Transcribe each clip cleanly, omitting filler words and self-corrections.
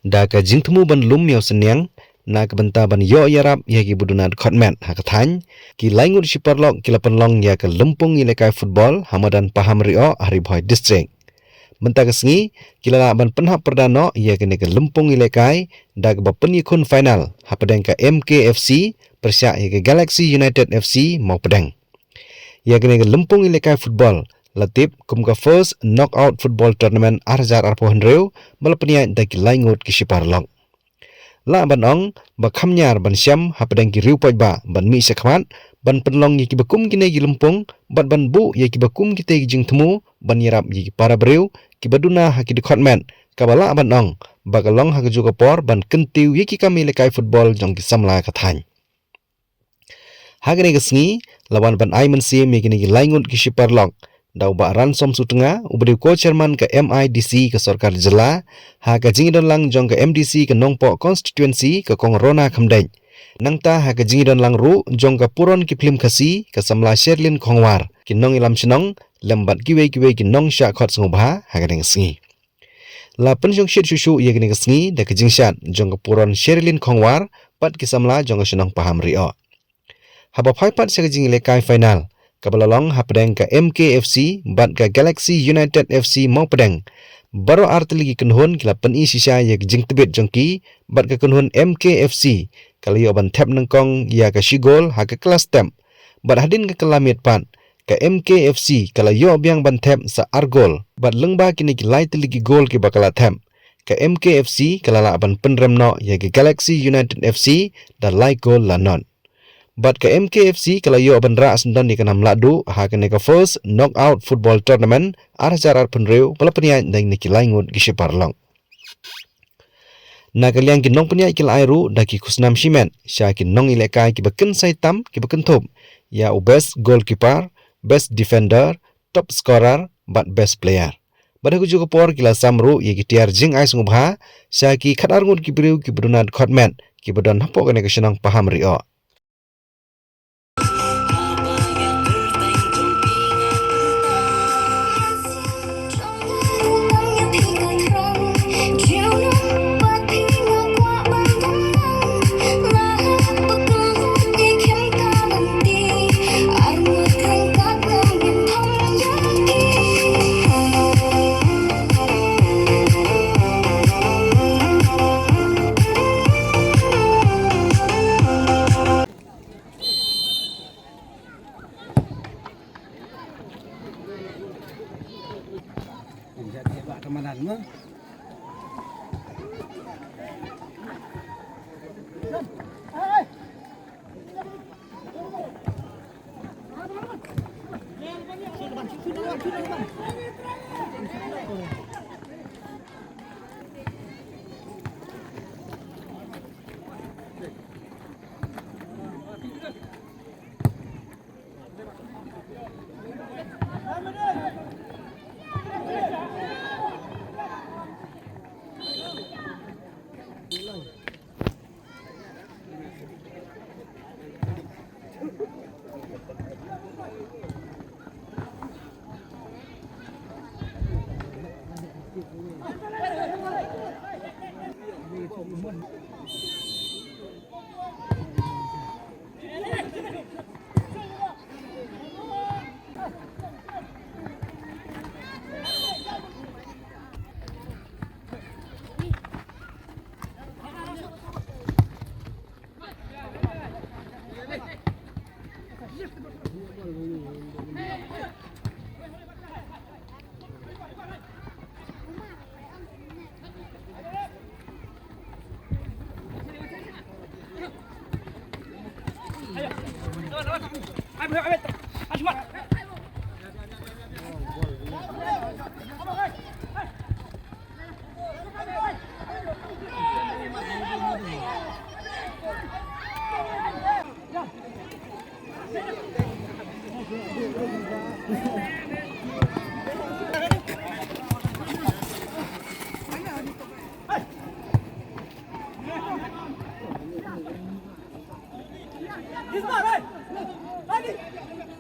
Da ka jingtemu ban lum miao senyang na ka benta ban yo yarap ya ki budunat khotmet ha kathan ki laingut siparlok ki lapanlong ya ka lempung ilekai football hamadan paham rio hari boy district. Benta kesngi kilala ban penhap perdana ya kene ke lempung ilekai da ka bapen ikun final hapadeng ka MKFC persyak ya ke Galaxy United FC mau pedang. Ya kene ke lempung ilekai football latip kum ka first knockout football tournament arjar arpohan reu malapniat da ki laingut ki siparlok. La ban ong ba khamnyar ban syam hapadang ki riu ba ban mi sekhmat ban penlong ye ki bakum ki ne ki lempung ban bu ye ki bakum ki te ki jingtemu ban yarap ye ki para breu ki baduna ha ki dekhotmen kabala ban ong ba kalong ha ki juga por ban kentiu ye ki kami lekai football jong ki samla kathany. Hagane gesngi lawan ban ai mensim ye ki ne ki laingut ki siparlok dau ba ransom sutenga ubri ko chairman ke MIDC ke Sarkar Jela ha ka jingidon lang jong ke MDC ke Nongpo constituency ke Kong Rona Khamdeng nangta ha ka jingidon lang ru jong ke Puron ki film khasi ke Samla Sherlin Khongwar ki nong ilam chnong lembat kiwe ki nong sha khot ngobha ha ka deng sngi la penjong shit shushu ye ki sngi da ka jingshat jong ke Puron Sherlin Khongwar pat ki Samla jong ke chnong paham rio haba phai pat se ka jing lekai final kabalalong hapedeng ke MKFC bat ke Galaxy United FC mau pedeng baru artili kenhun kila peni sisa ye jing tebet jongki bat ke kenhun MKFC kali yo ban tap nengkong ya ke shigol ha ke kelas tem bat hadin ke kelamit pat ke MKFC kala yo biang ban tap sa argol bat lengba kini ki lai tili ki gol ki bakala tem ke MKFC kala la ban penremno ye ke Galaxy United FC dan lai gol la non. But ke MKFC kalau yo ban ra sendan ni kanam ladu ha ke ne first knockout football tournament arjar penreu pelapenian dang ni kilaingut ki siparlong. Na kalian ki nong peniai kil airu da ki kusnam simen sya ki nong ilekai ki beken saitam ki beken top ya best goalkeeper, best defender, top scorer, but best player. Pada ku juga por kila samru ye ki tiar jing ai sungubha sya ki khadarngut ki breu ki brunat khotmet ki badon hapo ke ne kesenang paham rio. Kemanan mah Ismail, ready?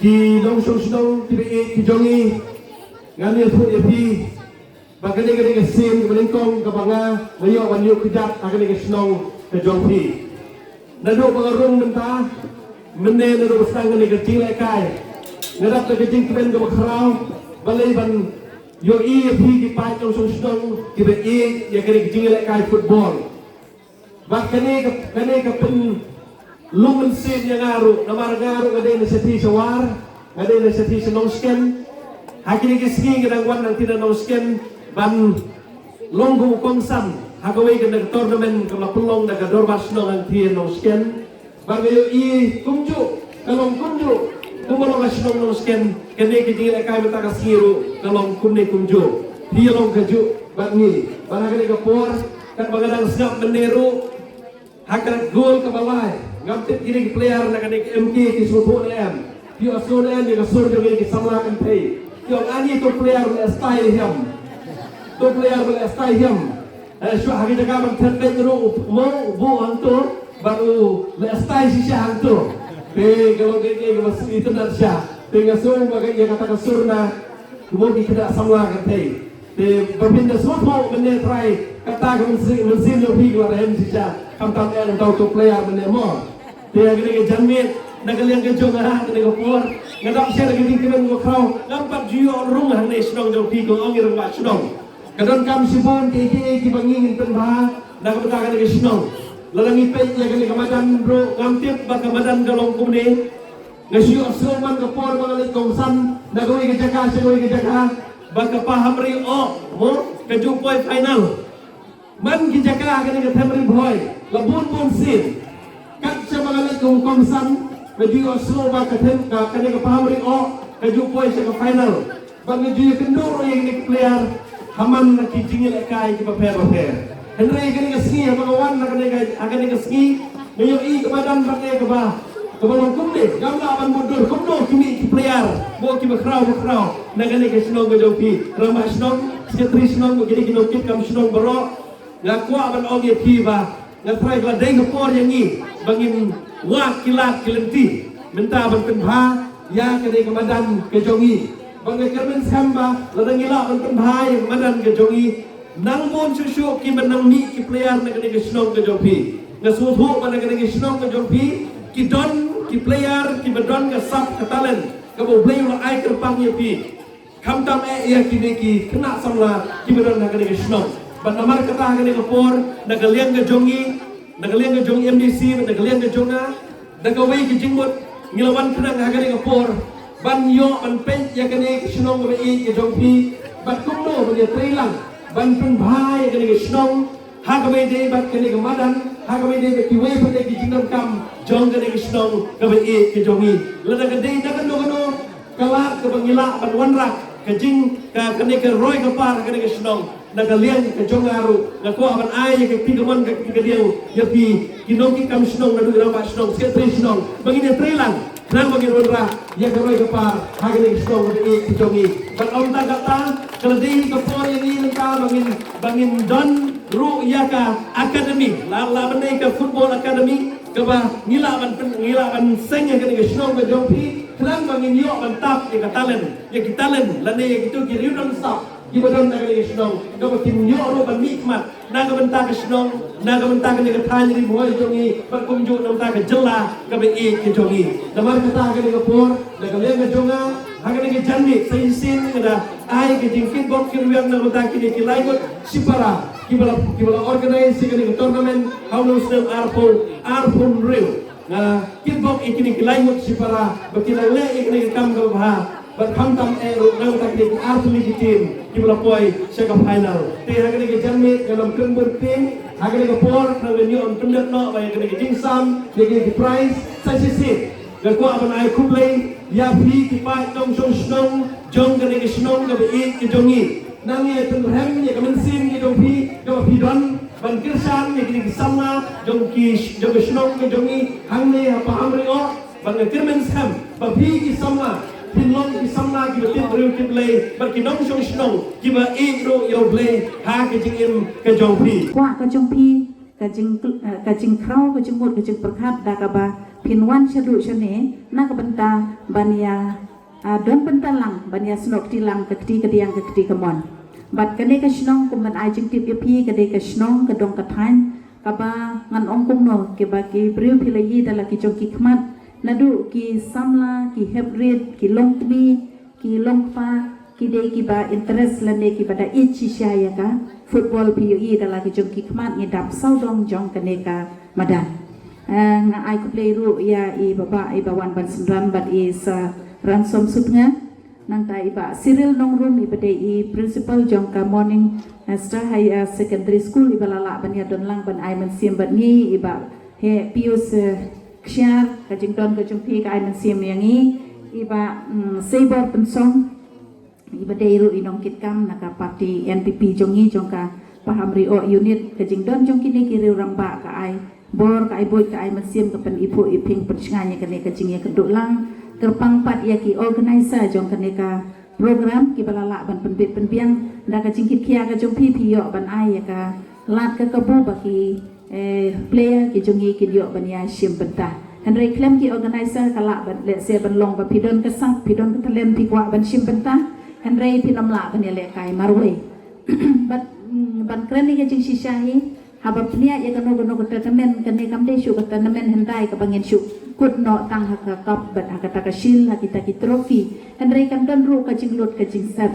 ki long song song ki be ki jongi ngani fu epi bagane gane ke sim ke lengkong ke banga ngayo wanyo kejat agane ke snong ke jongpi nado bangarung menta menne nado besang ngane ke jilai kai ngadap ke jing kemen ke bakrau balai ban yo i epi ki pai long song song ki be ya gane ke jilai kai football bakane ke pen lumen sim yang ngaru namar ngaru ngade na seti sawar ngade na seti senong sken hakini ke ski ngedang wan nang tidak nong sken ban longgu kongsam hagawai ke nang tournament ke lapulong na kador basno ang tien nong sken bagayo i kumju kalong kumju kumalo ka sinong nong sken kene ke jile kai mata ka siru kalong kunne kumju hielong kaju bangi barangkali ke por kan bagadang snap meneru hakar gol ke balai ngamtip kiri player na kanik MK ki sutu em pio sonen ni ka sur jo ki samla kan pay pio ani to player le style him to player le style him shu hagi jaga man than be ru mo bu anto baru le style si sha anto be kalau ke mas itu nak sha te ga sur bagai ya kata ka sur na mo ki kada samla kan pay te berbinda sutu mene try kata ka mesin yo pi la hem si sha kam tam en to player mene mo dia gini jamit nagaliang ke jonga gini ko por ngadap siya naging kimen ko kraw lampat jiyo rung hang ne snong jong pi ko ong irong ba snong kadon kam sibon ki bangingin penba nagabata ka nagi snong lalangi pe ya gini kamadan bro ngamtip ba kamadan galong kumne ngasyo asroman ko por mga kong san nagawi ke jaka siya ke jaka ba paham ri o mo ke jupoy final man ki jaka gini ke temri boy labun bun sin kat siya mga kong san medyo slow ba kathen ka kanya ka paham ri o kajupoy siya ka final bang medyo kenduro yung ni player haman na kijingil kay ki paper henry kani ka ski mga wan na kani ka ski ngayon i kamadam ba kay ka ba kabalong kumde gamla aban mundur kumdo kimi ki player mo ki bakraw na kani ka sinong go jopi rama sinong sekretary sinong mo gini kinokit kam sinong baro ngakwa aban og ki ba nga try ka dai ka por yang ni bangin wak kilat kilenti minta ban ha ya kene kamadan ke jongi bangga kermen samba ladang ila ban ha yang madan ke jongi nang mon susu ki menang ni ki player na kene ke snong ke jopi nga suhu ban kene ke snong ke jopi ki don ki player ki badon ke sap ke talent ke bo play wa ai ke pang ye pi kam tam ya ki ki kena samla ki badon na kene ke snong ban amar kata kene ke por na kalian ke jongi MDC nagaliang ke jonga nagaway ke jingmot ngilawan kenang hagani ke por ban yo ban pen ya kene snong be ke jongpi bat kumno be trilang ban pen bhai kene ke snong hagaway de bat kene ke madan hagaway de be kiwe pate ke jinam kam jong kene ke snong ke be ke jongi lada ke de dakan no kala ke bangila ban wanrak ke jing ka kene ke roy ke par kene ke snong nagaliang ke jongaru ngako aban ay ke pigamon ke diau ya pi kinoki kam snong nadu ramba snong sekretary snong bangine trelang nang bangin ronra ya garoy ke par hagani snong ke jongi ban on tagata keledi ke por ini lengka bangin don ru yaka academy la benai ke football academy ke ba ngila ban seng ke snong ke jongpi kelang bangin yo ban tap ke talent ya ki talent lane ya gitu ki riudon stop Gibadon na kali snong, gabo kinyo ban mikmat, naga benta ke snong, naga benta ke tanya di boy jongi, berkunjung nam ta ke jela, gabe ke jongi. Namar kata ke por, naga liang ke jonga, haga ke janmi, saisin ada ai ke jingkit bok kirwiang na benta ke kilaigot sipara, kibala organize ke tournament, haulo sel arpon real. Na kitbok ikini kilaigot sipara, bakilang le ikini kam gabha. Berkantam nang takdik arti legitim kibla poi sega final te hagane ke jamit dalam kembur pin hagane ke por nang venue on pendet no bay hagane ke jingsam ke prize sai sisi gako aban ai kublai ya phi ki pai tong song snong jong gane ke snong ke jongi nang ye pen hem ye kamen sim ke jong phi don ban kirsan ye ke sama jong snong ke jongi hangne apa amri o ban kirmen sam ba phi ki sama Pinlong isamna kiba tinriu kiblay berkinong song snong kiba ingro yo blay ha ke jingim ke jongpi kwa ke jongpi ke jing krau ke jing mut ke jing perkhat da ka ba pinwan syadu syane na kabenta bania don pentalang bania snok tilang ke keti kediang ke keti kemon bat kene ka snong kuman ajing tip yapi kede ka snong ka dong ka than kaba ngan ongkung no ke baki priu pilayi dala ki jong ki khmat nadu ki samla ki hebrid ki longtmi ki longfa ki de ki ba interest lane ki pada ichi syaya ka football PUI dala ki jong ki khmat ni dap saudong jong kene ka madan nga ai ku play ru ya i baba i bawan ban sendran bat is ransom sutnga nang ta iba Cyril nongrum i bade i principal jong ka morning star high secondary school i balala ban ya don lang ban ai man sim bat ni iba he pius ksyar ka jingdon ka jungpi ka ai man sim yang i iba saber pensong iba de ru inong kitkam naka parti NPP jongi jongka paham rio unit ka jingdon jong kini kiri orang ba ka ai bor ka ai boy ka ai man sim ka pen ipu iping percnganya kene ka jingya keduk lang terpang pat ya ki organizer jong kene ka program ki balala ban penbit penbiang da ka jingkit kia ka jong pi yo ban ai ya ka lat ka kabu baki player ki jongi ki yo ban ya sim benta Henry klem ki organizer kala ban le se ban long ba pidon ka sap pidon ka talem pi kwa ban sim benta Henry pinam la ban ya le kai marwe bat ban kren ni ka jing sisyahi haba pnia ya kano kano ka tournament kane kamde shu ka tournament hendai ka bangin shu kut no tang ha ka cup bat ha ka ta ka shil ha kita ki trophy Henry kan don ru ka jing lut ka jing sat